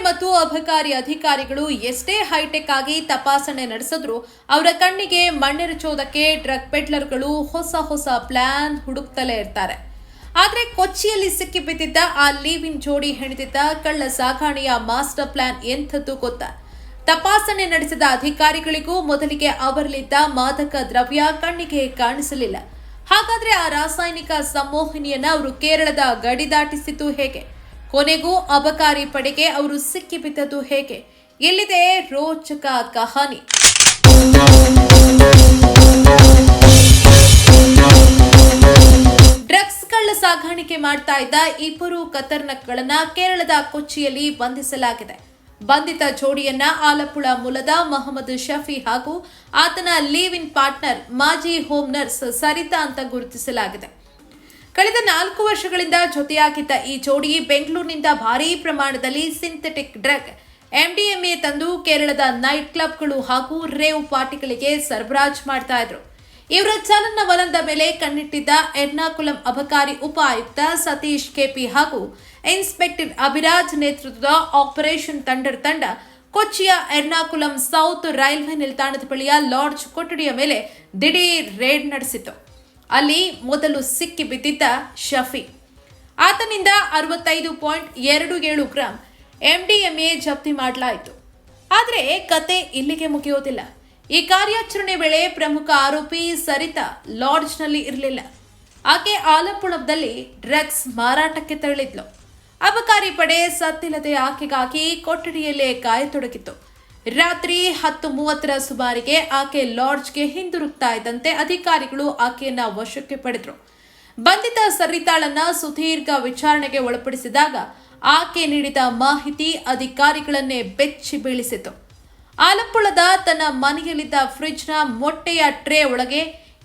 ಮತ್ತು ಅಬಕಾರಿ ಅಧಿಕಾರಿಗಳು ಎಷ್ಟೇ ಹೈಟೆಕ್ ಆಗಿ ತಪಾಸಣೆ ನಡೆಸಿದ್ರು ಅವರ ಕಣ್ಣಿಗೆ ಮಣ್ಣೆರಚೋದಕ್ಕೆ ಡ್ರಗ್ ಪೆಡ್ಲರ್ಗಳು ಹೊಸ ಪ್ಲಾನ್ ಹುಡುಕ್ತಲೇ ಇರ್ತಾರೆ. ಆದ್ರೆ ಕೊಚ್ಚಿಯಲ್ಲಿ ಸಿಕ್ಕಿಬಿದ್ದಿದ್ದ ಆ ಲೀವಿನ್ ಜೋಡಿ ಹೆಣೆದಿದ್ದ ಕಳ್ಳ ಸಾಗಾಣೆಯ ಮಾಸ್ಟರ್ ಪ್ಲಾನ್ ಎಂಥದ್ದು ಗೊತ್ತಾ? ತಪಾಸಣೆ ನಡೆಸಿದ ಅಧಿಕಾರಿಗಳಿಗೂ ಮೊದಲಿಗೆ ಅವರಲ್ಲಿದ್ದ ಮಾದಕ ದ್ರವ್ಯ ಕಣ್ಣಿಗೆ ಕಾಣಿಸಲಿಲ್ಲ. ಹಾಗಾದ್ರೆ ಆ ರಾಸಾಯನಿಕ ಸಂಮೋಹಿನಿಯನ್ನ ಅವರು ಕೇರಳದ ಗಡಿ ದಾಟಿಸಿದ್ದು ಹೇಗೆ? ಕೊನೆಗೂ ಅಬಕಾರಿ ಪಡೆಗೆ ಅವರು ಸಿಕ್ಕಿಬಿದ್ದದ್ದು ಹೇಗೆ? ಇಲ್ಲಿದೆ ರೋಚಕ ಕಹಾನಿ. ಡ್ರಗ್ಸ್ ಕಳ್ಳ ಸಾಗಾಣಿಕೆ ಮಾಡ್ತಾ ಇದ್ದ ಇಬ್ಬರು ಖತರ್ನಾಕ್ಗಳನ್ನ ಕೇರಳದ ಕೊಚ್ಚಿಯಲ್ಲಿ ಬಂಧಿಸಲಾಗಿದೆ. ಬಂಧಿತ ಜೋಡಿಯನ್ನ ಆಲಪ್ಪುಳ ಮೂಲದ ಮೊಹಮ್ಮದ್ ಶಫಿ ಹಾಗೂ ಆತನ ಲೀವ್ ಇನ್ ಪಾರ್ಟ್ನರ್ ಮಾಜಿ ಹೋಮ್ ನರ್ಸ್ ಸರಿತಾ ಅಂತ ಗುರುತಿಸಲಾಗಿದೆ. ಕಳೆದ 4 ವರ್ಷಗಳಿಂದ ಜೊತೆಯಾಗಿದ್ದ ಈ ಜೋಡಿ ಬೆಂಗಳೂರಿನಿಂದ ಭಾರೀ ಪ್ರಮಾಣದಲ್ಲಿ ಸಿಂಥೆಟಿಕ್ ಡ್ರಗ್ MDMA ತಂದು ಕೇರಳದ ನೈಟ್ ಕ್ಲಬ್ಗಳು ಹಾಗೂ ರೇವ್ ಪಾರ್ಟಿಗಳಿಗೆ ಸರಬರಾಜು ಮಾಡ್ತಾ ಇದ್ರು. ಇವರ ಚಲನವಲನದ ಮೇಲೆ ಕಣ್ಣಿಟ್ಟಿದ್ದ ಎರ್ನಾಕುಲಂ ಅಬಕಾರಿ ಉಪ ಆಯುಕ್ತ ಸತೀಶ್ KP ಹಾಗೂ ಇನ್ಸ್ಪೆಕ್ಟರ್ ಅಭಿರಾಜ್ ನೇತೃತ್ವದ ಆಪರೇಷನ್ ಥಂಡರ್ ತಂಡ ಕೊಚ್ಚಿಯ ಎರ್ನಾಕುಲಂ ಸೌತ್ ರೈಲ್ವೆ ನಿಲ್ದಾಣದ ಬಳಿಯ ಲಾಡ್ಜ್ ಕೊಠಡಿಯ ಮೇಲೆ ದಿಢೀರ್ ರೇಡ್ ನಡೆಸಿತು. ಅಲ್ಲಿ ಮೊದಲು ಸಿಕ್ಕಿ ಬಿದ್ದಿದ್ದ ಶಫಿ. ಆತನಿಂದ 65.27 ಗ್ರಾಂ MDMA ಜಪ್ತಿ ಮಾಡಲಾಯಿತು. ಆದರೆ ಕತೆ ಇಲ್ಲಿಗೆ ಮುಗಿಯೋದಿಲ್ಲ. ಈ ಕಾರ್ಯಾಚರಣೆ ವೇಳೆ ಪ್ರಮುಖ ಆರೋಪಿ ಸರಿತಾ ಲಾಡ್ಜ್ನಲ್ಲಿ ಇರಲಿಲ್ಲ. ಆಕೆ ಆಲಪ್ಪುಳದಲ್ಲಿ ಡ್ರಗ್ಸ್ ಮಾರಾಟಕ್ಕೆ ತೆರಳಿದ್ಲು. ಅಬಕಾರಿ ಪಡೆ ಸತ್ತಿಲ್ಲದೆ ಆಕೆಗಾಗಿ ಕೊಠಡಿಯಲ್ಲೇ ಕಾಯತೊಡಗಿತ್ತು. ರಾತ್ರಿ 10:30 ಸುಮಾರಿಗೆ ಆಕೆ ಲಾಡ್ಜ್ಗೆ ಹಿಂದಿರುಗ್ತಾ ಇದ್ದಂತೆ ಅಧಿಕಾರಿಗಳು ಆಕೆಯನ್ನ ವಶಕ್ಕೆ ಪಡೆದರು. ಬಂಧಿತ ಸರಿತಾಳನ್ನ ಸುದೀರ್ಘ ವಿಚಾರಣೆಗೆ ಒಳಪಡಿಸಿದಾಗ ಆಕೆ ನೀಡಿದ ಮಾಹಿತಿ ಅಧಿಕಾರಿಗಳನ್ನೇ ಬೆಚ್ಚಿ ಬೀಳಿಸಿತು. ಆಲಪ್ಪುಳದ ತನ್ನ ಮನೆಯಲ್ಲಿದ್ದ ಫ್ರಿಡ್ಜ್ನ ಮೊಟ್ಟೆಯ ಟ್ರೇ ಒಳಗೆ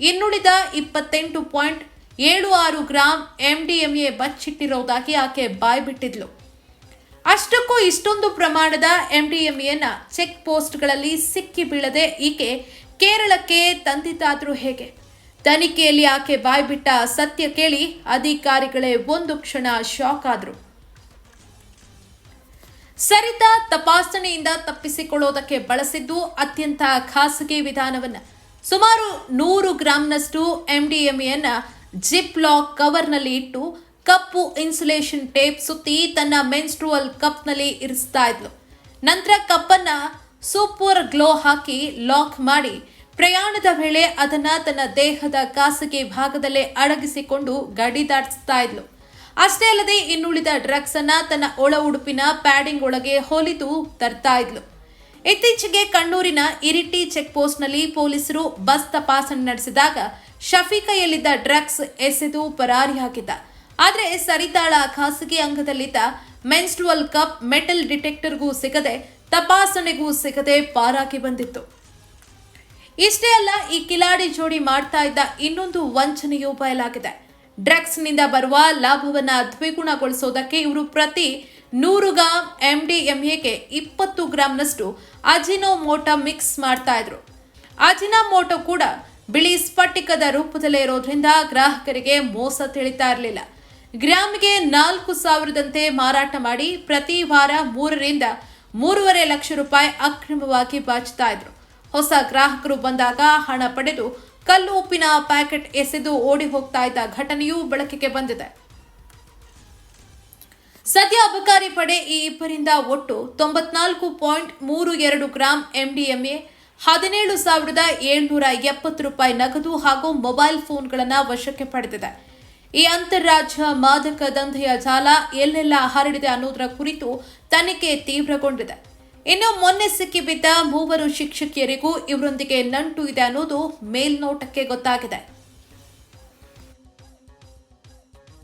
ಇನ್ನುಳಿದ 28.76 ಗ್ರಾಂ MDMA ಬಚ್ಚಿಟ್ಟಿರುವುದಾಗಿ ಆಕೆ ಬಾಯ್ಬಿಟ್ಟಿದ್ಲು. ಅಷ್ಟಕ್ಕೂ ಇಷ್ಟೊಂದು ಪ್ರಮಾಣದ MDMAಯನ್ನ ಚೆಕ್ ಪೋಸ್ಟ್ಗಳಲ್ಲಿ ಸಿಕ್ಕಿ ಬೀಳದೆ ಈಕೆ ಕೇರಳಕ್ಕೆ ತಂದಿದ್ದಾದ್ರೂ ಹೇಗೆ? ತನಿಖೆಯಲ್ಲಿ ಆಕೆ ಬಾಯ್ಬಿಟ್ಟ ಸತ್ಯ ಕೇಳಿ ಅಧಿಕಾರಿಗಳೇ ಒಂದು ಕ್ಷಣ ಶಾಕ್ ಆದ್ರು. ಸರಿತಾ ತಪಾಸಣೆಯಿಂದ ತಪ್ಪಿಸಿಕೊಳ್ಳೋದಕ್ಕೆ ಬಳಸಿದ್ದು ಅತ್ಯಂತ ಖಾಸಗಿ ವಿಧಾನವನ್ನ. ಸುಮಾರು 100 ಗ್ರಾಂನಷ್ಟು MDMAಯನ್ನ ಜಿಪ್ ಲಾಕ್ ಕವರ್ನಲ್ಲಿ ಇಟ್ಟು ಕಪ್ಪು ಇನ್ಸುಲೇಷನ್ ಟೇಪ್ ಸುತ್ತಿ ತನ್ನ ಮೆನ್ಸ್ಟ್ರುವಲ್ ಕಪ್ನಲ್ಲಿ ಇರಿಸ್ತಾ ಇದ್ಲು. ನಂತರ ಕಪ್ಪನ್ನ ಸೂಪರ್ ಗ್ಲೋ ಹಾಕಿ ಲಾಕ್ ಮಾಡಿ ಪ್ರಯಾಣದ ವೇಳೆ ಅದನ್ನ ತನ್ನ ದೇಹದ ಖಾಸಗಿ ಭಾಗದಲ್ಲೇ ಅಡಗಿಸಿಕೊಂಡು ಗಡಿ ದಾಟಿಸ್ತಾ ಇದ್ಲು. ಅಷ್ಟೇ ಅಲ್ಲದೆ ಇನ್ನುಳಿದ ಡ್ರಗ್ಸ್ ಅನ್ನ ತನ್ನ ಒಳ ಉಡುಪಿನ ಪ್ಯಾಡಿಂಗ್ ಒಳಗೆ ಹೊಲಿದು ತರ್ತಾ ಇದ್ಲು. ಇತ್ತೀಚೆಗೆ ಕಣ್ಣೂರಿನ ಇರಿಟಿ ಚೆಕ್ ಪೋಸ್ಟ್ನಲ್ಲಿ ಪೊಲೀಸರು ಬಸ್ ತಪಾಸಣೆ ನಡೆಸಿದಾಗ ಶಫಿ ಕೈಯಲ್ಲಿದ್ದ ಡ್ರಗ್ಸ್ ಎಸೆದು ಪರಾರಿಯಾಗಿದ್ದ. ಆದರೆ ಸರಿತಾಳ ಖಾಸಗಿ ಅಂಗದಲ್ಲಿದ್ದ ಮೆನ್ಸ್ಟ್ರುವಲ್ ಕಪ್ ಮೆಟಲ್ ಡಿಟೆಕ್ಟರ್ಗೂ ಸಿಗದೆ ತಪಾಸಣೆಗೂ ಸಿಗದೆ ಪಾರಾಗಿ ಬಂದಿತ್ತು. ಇಷ್ಟೇ ಅಲ್ಲ, ಈ ಕಿಲಾಡಿ ಜೋಡಿ ಮಾಡ್ತಾ ಇದ್ದ ಇನ್ನೊಂದು ವಂಚನೆಯೂ ಬಯಲಾಗಿದೆ. ಡ್ರಗ್ಸ್ನಿಂದ ಬರುವ ಲಾಭವನ್ನ ದ್ವಿಗುಣಗೊಳಿಸೋದಕ್ಕೆ ಇವರು ಪ್ರತಿ 100 ಗ್ರಾಂ MDMAಗೆ 20 ಗ್ರಾಂನಷ್ಟು ಅಜಿನೋಮೋಟೊ ಮಿಕ್ಸ್ ಮಾಡ್ತಾ ಇದ್ರು. ಅಜಿನೋಮೋಟೊ ಕೂಡ ಬಿಳಿ ಸ್ಫಟಿಕದ ರೂಪದಲ್ಲೇ ಇರೋದ್ರಿಂದ ಗ್ರಾಹಕರಿಗೆ ಮೋಸ ತಿಳಿತಾ ಇರಲಿಲ್ಲ. ಗ್ರಾಮ್ಗೆ 4,000ದಂತೆ ಮಾರಾಟ ಮಾಡಿ ಪ್ರತಿ ವಾರ 3ರಿಂದ 3.5 ಲಕ್ಷ ರೂಪಾಯಿ ಅಕ್ರಮವಾಗಿ ಬಾಚ್ತಾ ಇದ್ರು. ಹೊಸ ಗ್ರಾಹಕರು ಬಂದಾಗ ಹಣ ಪಡೆದು ಕಲ್ಲು ಉಪ್ಪಿನ ಪ್ಯಾಕೆಟ್ ಎಸೆದು ಓಡಿ ಹೋಗ್ತಾ ಇದ್ದ ಘಟನೆಯೂ ಬೆಳಕಿಗೆ ಬಂದಿದೆ. ಸದ್ಯ ಅಬಕಾರಿ ಪಡೆ ಈ ಇಬ್ಬರಿಂದ ಒಟ್ಟು 94.32 ಗ್ರಾಂ MDMA, 17,770 ರೂಪಾಯಿ ನಗದು ಹಾಗೂ ಮೊಬೈಲ್ ಫೋನ್ಗಳನ್ನು ವಶಕ್ಕೆ ಪಡೆದಿದೆ. ಈ ಅಂತಾರಾಜ್ಯ ಮಾದಕ ದಂಧೆಯ ಜಾಲ ಎಲ್ಲೆಲ್ಲ ಹರಡಿದೆ ಅನ್ನೋದರ ಕುರಿತು ತನಿಖೆ ತೀವ್ರಗೊಂಡಿದೆ. ಇನ್ನು ಮೊನ್ನೆ ಸಿಕ್ಕಿಬಿದ್ದ 3 ಶಿಕ್ಷಕಿಯರಿಗೂ ಇವರೊಂದಿಗೆ ನಂಟು ಇದೆ ಅನ್ನೋದು ಮೇಲ್ನೋಟಕ್ಕೆ ಗೊತ್ತಾಗಿದೆ.